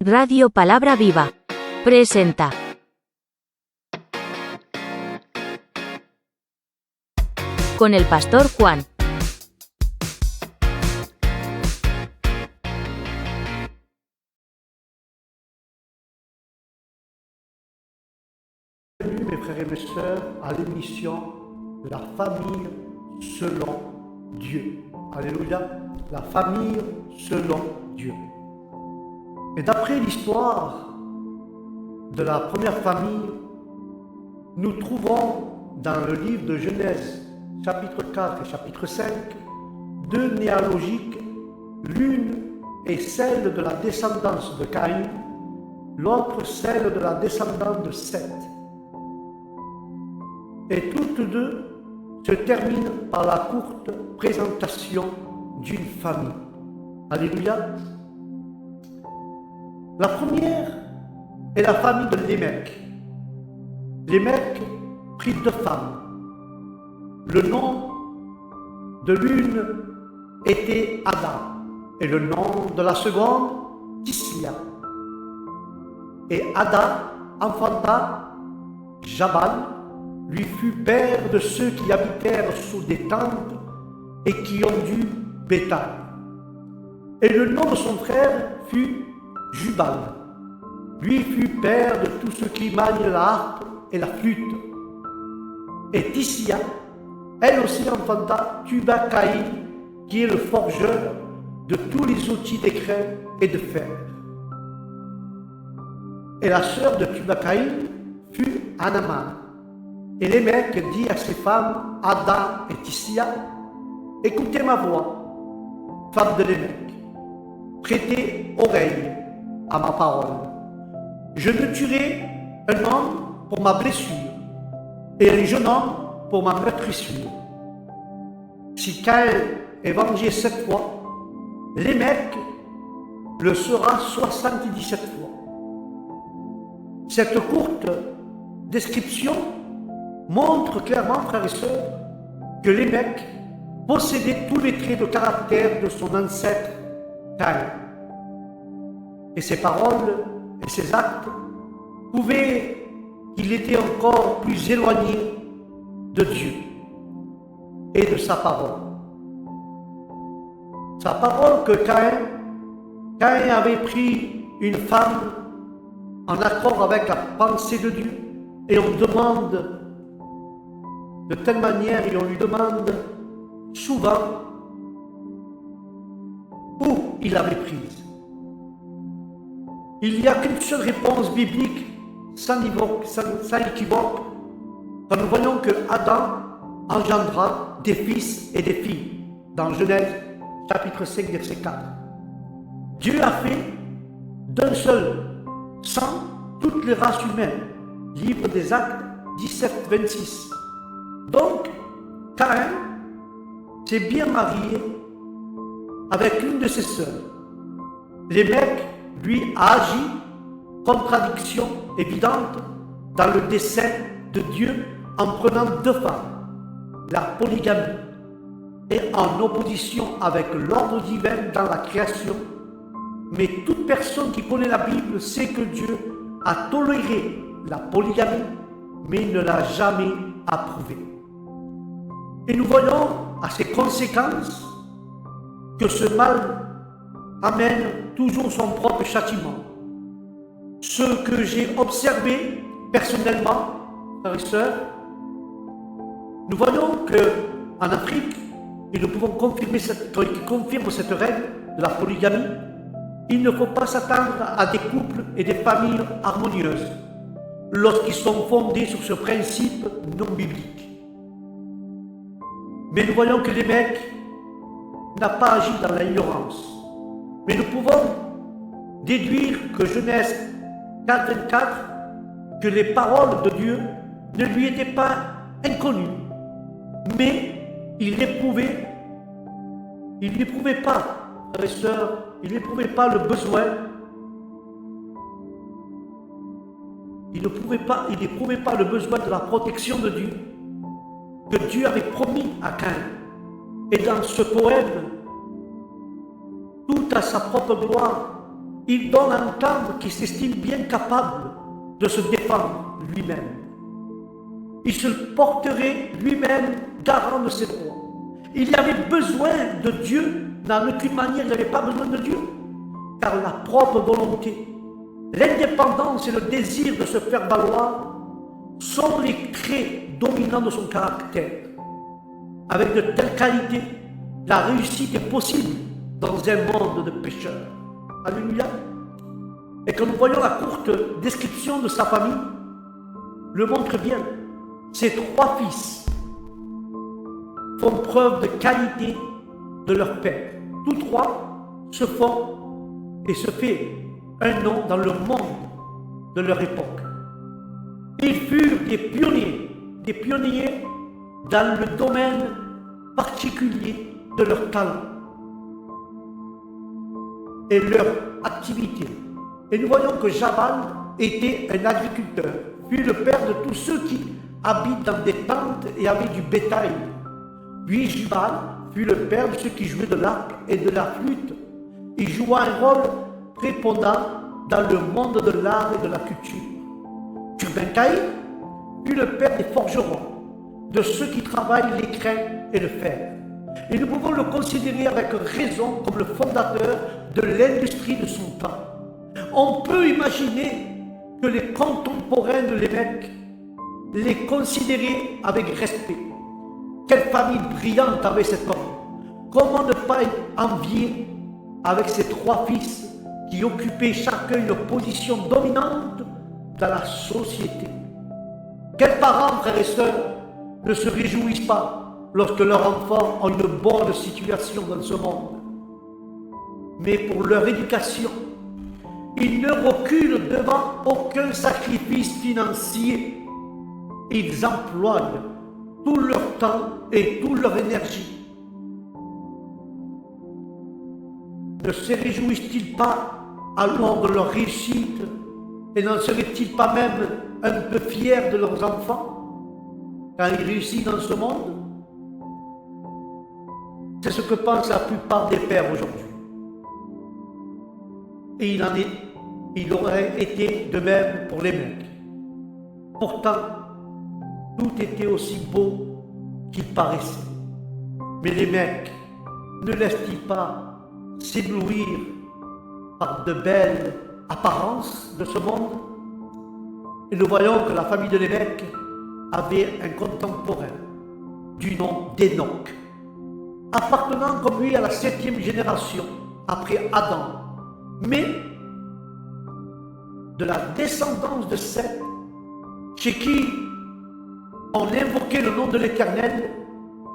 Radio Palabra Viva presenta con el pastor Juan. Bienvenue mes frères et mes sœurs à l'émission La famille selon Dieu. Alléluia, la famille selon Dieu. Et d'après l'histoire de la première famille, nous trouvons dans le livre de Genèse, chapitre 4 et chapitre 5, deux néalogiques. L'une est celle de la descendance de Caïn, l'autre celle de la descendance de Seth. Et toutes deux se terminent par la courte présentation d'une famille. Alléluia. La première est la famille de Lémec. Lémec prit deux femmes. Le nom de l'une était Ada et le nom de la seconde Tislia. Et Ada enfanta Jabal, lui fut père de ceux qui habitèrent sous des tentes et qui ont du bétail. Et le nom de son frère fut Jubal, lui fut père de tous ceux qui manient la harpe et la flûte. Et Tissia, elle aussi enfanta Tubal-Caïn, qui est le forgeur de tous les outils d'écrin et de fer. Et la sœur de Tubal-Caïn fut Anaman. Et Lémec dit à ses femmes, Ada et Tissia, écoutez ma voix, femme de Lémec, prêtez oreille à ma parole. Je ne tuerai un homme pour ma blessure et un jeune homme pour ma meurtrissure. Si Caïn est vengé 7 fois, Lémec le sera 77 fois. Cette courte description montre clairement, frères et sœurs, que Lémec possédait tous les traits de caractère de son ancêtre Caïn. Et ses paroles et ses actes prouvaient qu'il était encore plus éloigné de Dieu et de sa parole. Sa parole que Caïn avait pris une femme en accord avec la pensée de Dieu, et on demande de telle manière, et on lui demande souvent où il l'avait prise. Il n'y a qu'une seule réponse biblique, sans équivoque, quand nous voyons que Adam engendra des fils et des filles, dans Genèse chapitre 5, verset 4. Dieu a fait d'un seul sang toutes les races humaines, livre des Actes 17, 26. Donc, Caïn s'est bien marié avec l'une de ses sœurs. Lémec, lui, a agi, contradiction évidente, dans le dessein de Dieu en prenant deux femmes, la polygamie, et en opposition avec l'ordre divin dans la création. Mais toute personne qui connaît la Bible sait que Dieu a toléré la polygamie, mais il ne l'a jamais approuvée. Et nous voyons à ses conséquences que ce mal amène toujours son propre châtiment. Ce que j'ai observé personnellement, frères et sœurs, nous voyons qu'en Afrique, et nous pouvons confirmer cette règle de la polygamie, il ne faut pas s'attendre à des couples et des familles harmonieuses lorsqu'ils sont fondés sur ce principe non biblique. Mais nous voyons que Lémec n'a pas agi dans l'ignorance. Mais nous pouvons déduire que Genèse 4, 24, que les paroles de Dieu ne lui étaient pas inconnues, mais il n'éprouvait pas, frères et sœurs, il n'éprouvait pas le besoin, il n'éprouvait pas le besoin de la protection de Dieu, que Dieu avait promis à Caïn. Et dans ce poème, tout à sa propre gloire, il donne à entendre qu'il s'estime bien capable de se défendre lui-même. Il se porterait lui-même garant de ses droits. Il y avait besoin de Dieu, dans aucune manière il n'avait pas besoin de Dieu, car la propre volonté, l'indépendance et le désir de se faire valoir sont les traits dominants de son caractère. Avec de telles qualités, la réussite est possible dans un monde de pécheurs. Alléluia. Et quand nous voyons la courte description de sa famille, le montre bien. Ses 3 fils font preuve de qualité de leur père. Tous 3 se font et se fait un nom dans le monde de leur époque. Ils furent des pionniers dans le domaine particulier de leur talent et leur activité. Et nous voyons que Jabal était un agriculteur, puis le père de tous ceux qui habitent dans des tentes et avaient du bétail. Puis Jubal fut le père de ceux qui jouaient de l'arc et de la flûte. Il joua un rôle prépondérant dans le monde de l'art et de la culture. Turbencaï fut le père des forgerons, de ceux qui travaillent l'écrin et le fer. Et nous pouvons le considérer avec raison comme le fondateur de l'industrie de son temps. On peut imaginer que les contemporains de l'évêque les considéraient avec respect. Quelle famille brillante avait cet homme! Comment ne pas envier avec ses 3 fils qui occupaient chacun une position dominante dans la société? Quels parents, frères et sœurs, ne se réjouissent pas lorsque leurs enfants ont une bonne situation dans ce monde? Mais pour leur éducation, ils ne reculent devant aucun sacrifice financier. Ils emploient tout leur temps et toute leur énergie. Ne se réjouissent-ils pas alors de leur réussite et n'en seraient-ils pas même un peu fiers de leurs enfants quand ils réussissent dans ce monde? C'est ce que pensent la plupart des pères aujourd'hui. Et il aurait été de même pour les mecs. Pourtant, tout était aussi beau qu'il paraissait. Mais les mecs ne laissent-ils pas s'éblouir par de belles apparences de ce monde? Et nous voyons que la famille de l'évêque avait un contemporain du nom d'Enoch, appartenant comme lui à la 7e génération après Adam, mais de la descendance de Seth, chez qui on invoquait le nom de l'Éternel,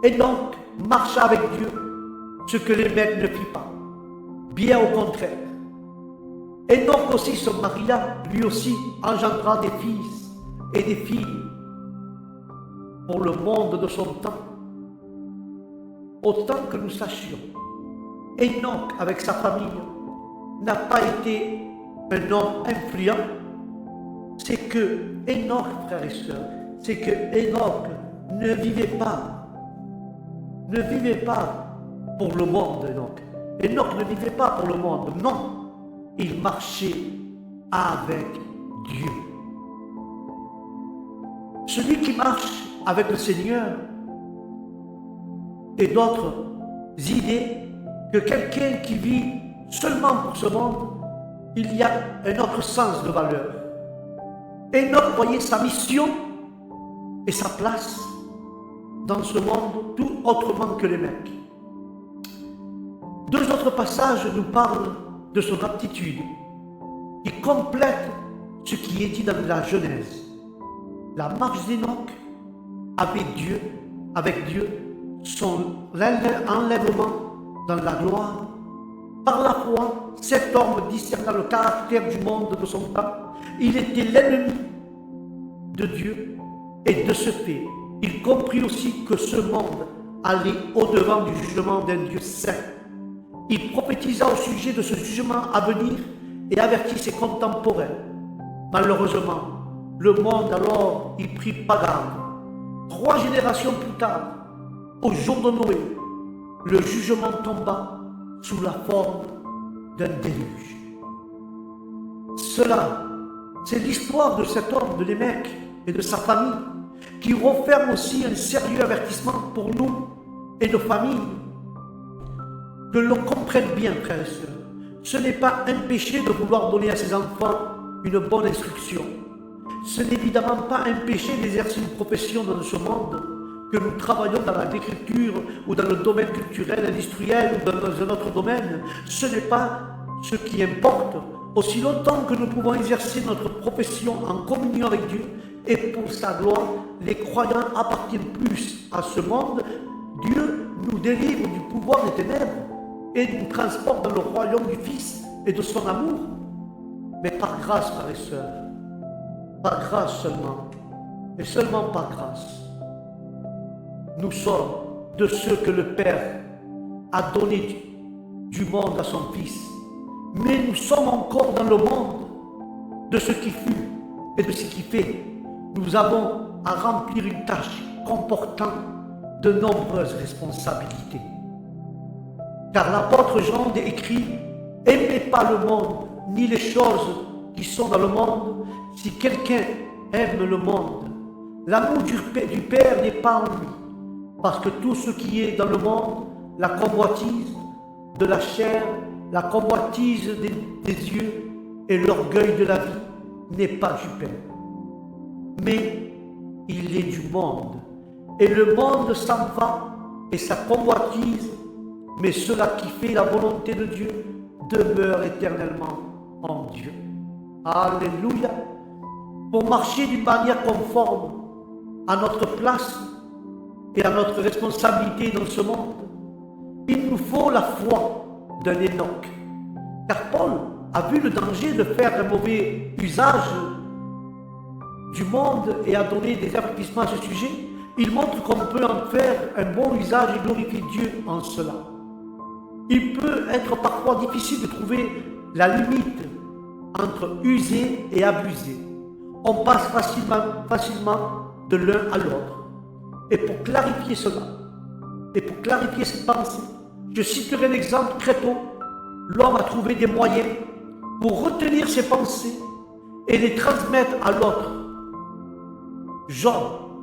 et donc marcha avec Dieu, ce que l'évêque ne fit pas. Bien au contraire. Enoch aussi se maria, lui aussi engendra des fils et des filles pour le monde de son temps. Autant que nous sachions, Enoch avec sa famille n'a pas été un homme influent. C'est que Enoch, frères et sœurs, c'est que Enoch ne vivait pas pour le monde. Enoch ne vivait pas pour le monde, non, il marchait avec Dieu. Celui qui marche avec le Seigneur et d'autres idées que quelqu'un qui vit seulement pour ce monde, il y a un autre sens de valeur. Enoch voyait sa mission et sa place dans ce monde tout autrement que les mecs. 2 autres passages nous parlent de son aptitude qui complète ce qui est dit dans la Genèse. La marche d'Enoch avec Dieu, son enlèvement dans la gloire. Par la foi, cet homme discerna le caractère du monde de son temps. Il était l'ennemi de Dieu et de ce fait, il comprit aussi que ce monde allait au-devant du jugement d'un Dieu saint. Il prophétisa au sujet de ce jugement à venir et avertit ses contemporains. Malheureusement, le monde alors y prit pas garde. 3 générations plus tard, au jour de Noé, le jugement tomba sous la forme d'un déluge. Cela, c'est l'histoire de cet homme, de Lémec et de sa famille, qui renferme aussi un sérieux avertissement pour nous et nos familles. Que l'on comprenne bien, frères et sœurs, ce n'est pas un péché de vouloir donner à ses enfants une bonne instruction. Ce n'est évidemment pas un péché d'exercer une profession dans ce monde, que nous travaillons dans l'agriculture ou dans le domaine culturel, industriel ou dans un autre domaine. Ce n'est pas ce qui importe. Aussi longtemps que nous pouvons exercer notre profession en communion avec Dieu et pour sa gloire, les croyants appartiennent plus à ce monde. Dieu nous délivre du pouvoir des ténèbres et nous transporte dans le royaume du Fils et de son amour. Mais par grâce, frères et sœurs, par grâce seulement, et seulement par grâce, nous sommes de ceux que le Père a donné du monde à son Fils. Mais nous sommes encore dans le monde de ce qui fut et de ce qui fait. Nous avons à remplir une tâche comportant de nombreuses responsabilités. Car l'apôtre Jean écrit « Aimez pas le monde, ni les choses qui sont dans le monde. Si quelqu'un aime le monde, l'amour du Père n'est pas en lui. Parce que tout ce qui est dans le monde, la convoitise de la chair, la convoitise des yeux et l'orgueil de la vie n'est pas du Père. Mais il est du monde. Et le monde s'en va et sa convoitise, mais cela qui fait la volonté de Dieu demeure éternellement en Dieu. Alléluia. Pour marcher d'une manière conforme à notre place et à notre responsabilité dans ce monde, il nous faut la foi d'un Enoch. Car Paul a vu le danger de faire un mauvais usage du monde et a donné des avertissements à ce sujet. Il montre qu'on peut en faire un bon usage et glorifier Dieu en cela. Il peut être parfois difficile de trouver la limite entre user et abuser. On passe facilement de l'un à l'autre. Et pour clarifier cela, et pour clarifier cette pensée, je citerai l'exemple Créteau. L'homme a trouvé des moyens pour retenir ses pensées et les transmettre à l'autre. Job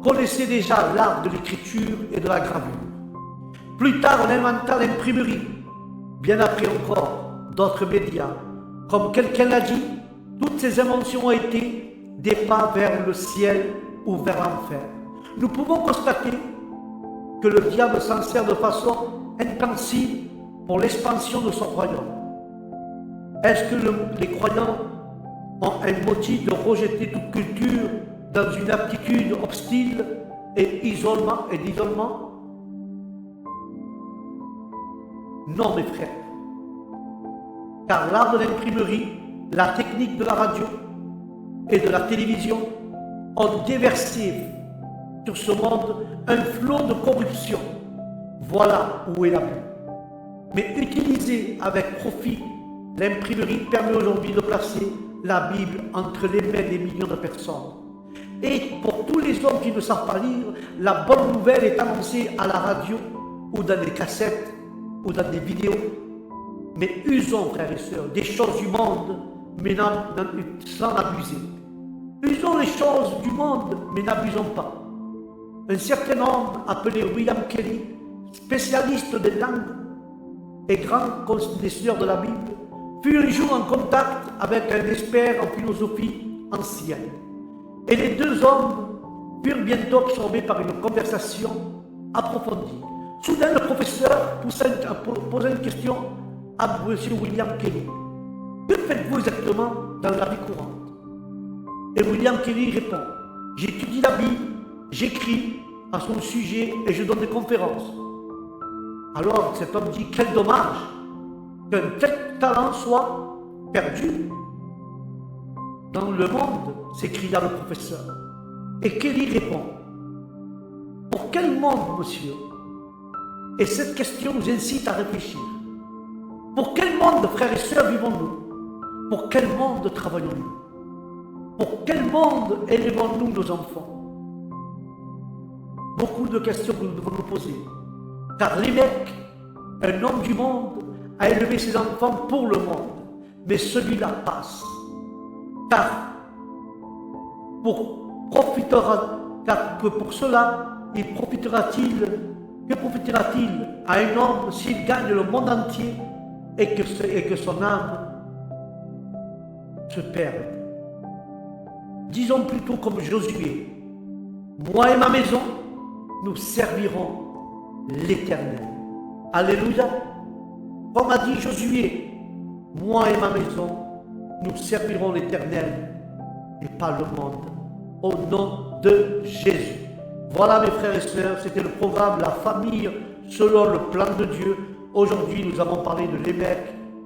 connaissait déjà l'art de l'écriture et de la gravure. Plus tard, on inventa l'imprimerie. Bien après encore, d'autres médias. Comme quelqu'un l'a dit, toutes ces inventions ont été des pas vers le ciel ou vers l'enfer. Nous pouvons constater que le diable s'en sert de façon intensive pour l'expansion de son royaume. Est-ce que les croyants ont un motif de rejeter toute culture dans une aptitude hostile et d'isolement? Non, mes frères. Car l'art de l'imprimerie, la technique de la radio et de la télévision ont déversé sur ce monde un flot de corruption. Voilà où est l'abus. Mais utilisée avec profit, l'imprimerie permet aujourd'hui de placer la Bible entre les mains des millions de personnes. Et pour tous les hommes qui ne savent pas lire, la bonne nouvelle est annoncée à la radio ou dans des cassettes ou dans des vidéos. Mais usons, frères et sœurs, des choses du monde, mais sans abuser. Usons les choses du monde, mais n'abusons pas. Un certain homme appelé William Kelly, spécialiste des langues et grand connaisseur de la Bible, fut un jour en contact avec un expert en philosophie ancienne. Et les deux hommes furent bientôt absorbés par une conversation approfondie. Soudain, le professeur posa une question à M. William Kelly. Que faites-vous exactement dans la vie courante? Et William Kelly répond: j'étudie la Bible, j'écris à son sujet et je donne des conférences. Alors cet homme dit: quel dommage qu'un tel talent soit perdu dans le monde, s'écria le professeur. Et Kelly répond: pour quel monde, monsieur? Et cette question nous incite à réfléchir. Pour quel monde, frères et sœurs, vivons-nous? Pour quel monde travaillons-nous? Pour quel monde élevons-nous nos enfants? Beaucoup de questions que nous devons nous poser. Car Lémec, un homme du monde, a élevé ses enfants pour le monde. Mais celui-là passe. car que pour cela, que profitera-t-il à un homme s'il gagne le monde entier et que son âme se perde? Disons plutôt comme Josué, moi et ma maison, nous servirons l'Éternel. Alléluia. Comme a dit Josué, moi et ma maison, nous servirons l'Éternel et pas le monde. Au nom de Jésus. Voilà mes frères et sœurs, c'était le programme La famille selon le plan de Dieu. Aujourd'hui, nous avons parlé de Lémec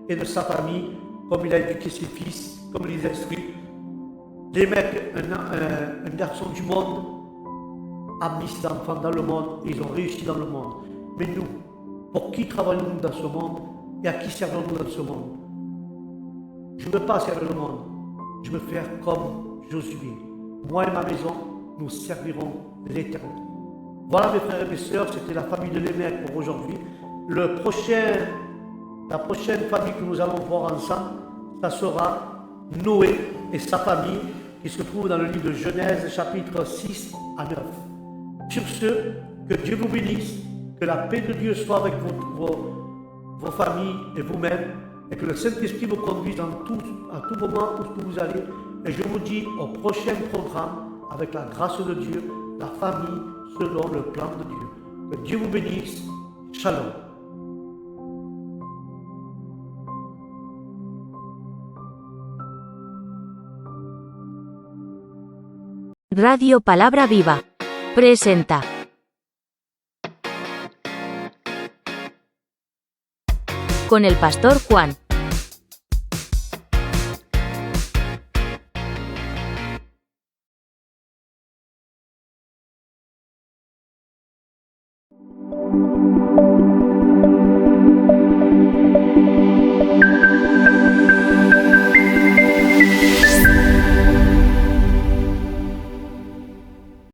et de sa famille, comme il a éduqué ses fils, comme il les a instruits. Lémec, un garçon du monde, a mis ses enfants dans le monde et ils ont réussi dans le monde. Mais nous, pour qui travaillons-nous dans ce monde et à qui servons-nous dans ce monde? Je ne veux pas servir le monde, je veux faire comme Josué. Moi et ma maison, nous servirons l'Éternel. Voilà mes frères et mes sœurs, c'était la famille de Lémec pour aujourd'hui. La prochaine famille que nous allons voir ensemble, ça sera Noé et sa famille, qui se trouve dans le livre de Genèse, chapitre 6 à 9. Sur ce, que Dieu vous bénisse, que la paix de Dieu soit avec vos familles et vous-mêmes, et que le Saint-Esprit vous conduise à tout moment où vous allez. Et je vous dis au prochain programme, avec la grâce de Dieu, la famille selon le plan de Dieu. Que Dieu vous bénisse. Shalom. Radio Palabra Viva. Presenta. Con el pastor Juan.